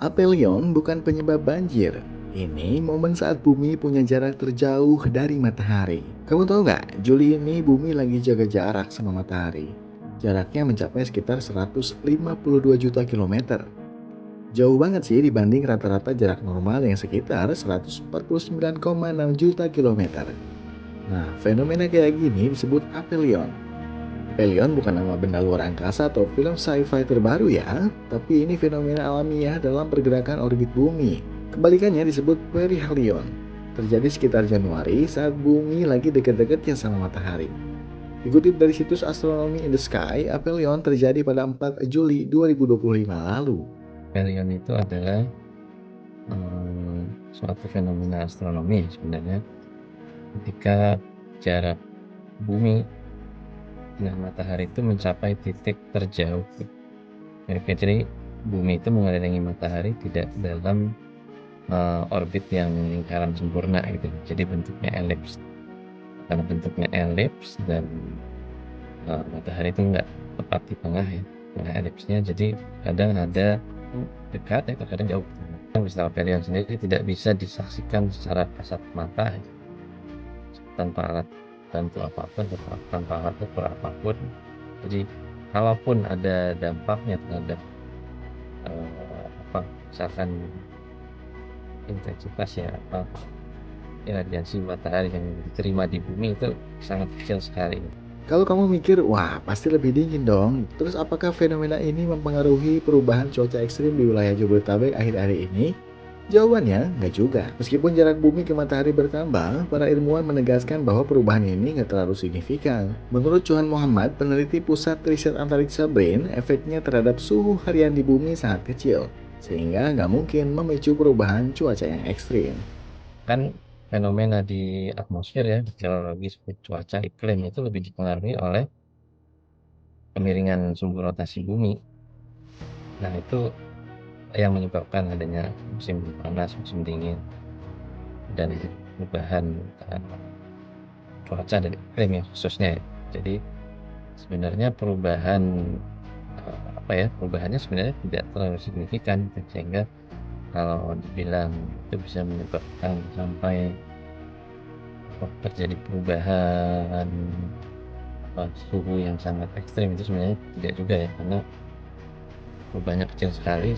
Aphelion bukan penyebab banjir. Ini momen saat bumi punya jarak terjauh dari matahari. Kamu tahu nggak, Juli ini bumi lagi jaga jarak sama matahari. Jaraknya mencapai sekitar 152 juta kilometer. Jauh banget sih dibanding rata-rata jarak normal yang sekitar 149,6 juta kilometer. Nah, fenomena kayak gini disebut aphelion. Aphelion bukan nama benda luar angkasa atau film sci-fi terbaru ya, tapi ini fenomena alamiah dalam pergerakan orbit bumi. Kebalikannya disebut perihelion. Terjadi sekitar Januari saat bumi lagi dekat-dekatnya sama matahari. Dikutip dari situs Astronomy in the Sky, aphelion terjadi pada 4 Juli 2025 lalu. Aphelion itu adalah suatu fenomena astronomi sebenarnya ketika jarak bumi dengan matahari itu mencapai titik terjauh. Jadi bumi itu mengelilingi matahari tidak dalam orbit yang lingkaran sempurna gitu. Jadi bentuknya elips. Karena bentuknya elips dan matahari itu nggak tepat di tengah ya, tengah elipsnya. Jadi kadang ada dekat ya, kadang jauh. Peristiwa aphelion sendiri tidak bisa disaksikan secara kasat mata ya, tanpa alat bantu apapun, tanpa alat ukur apapun. Jadi kalaupun ada dampaknya terhadap misalkan intensitas ya radiasi matahari yang diterima di bumi itu sangat kecil sekali. Kalau kamu mikir, wah pasti lebih dingin dong. Terus apakah fenomena ini mempengaruhi perubahan cuaca ekstrim di wilayah Jabodetabek akhir-akhir ini? Jawabannya, nggak juga. Meskipun jarak bumi ke matahari bertambah, para ilmuwan menegaskan bahwa perubahan ini nggak terlalu signifikan. Menurut Johan Muhammad, peneliti Pusat Riset Antariksa BRAIN, efeknya terhadap suhu harian di bumi sangat kecil, sehingga nggak mungkin memicu perubahan cuaca yang ekstrim. Kan fenomena di atmosfer ya, geologi seperti cuaca iklim itu lebih dipengaruhi oleh kemiringan sumbu rotasi bumi. Nah itu yang menyebabkan adanya musim panas, musim dingin, dan perubahan cuaca dan iklim ya khususnya ya. Jadi sebenarnya perubahannya sebenarnya tidak terlalu signifikan gitu. Sehingga kalau dibilang itu bisa menyebabkan sampai terjadi perubahan suhu yang sangat ekstrim, itu sebenarnya tidak juga ya, karena perubahannya kecil sekali.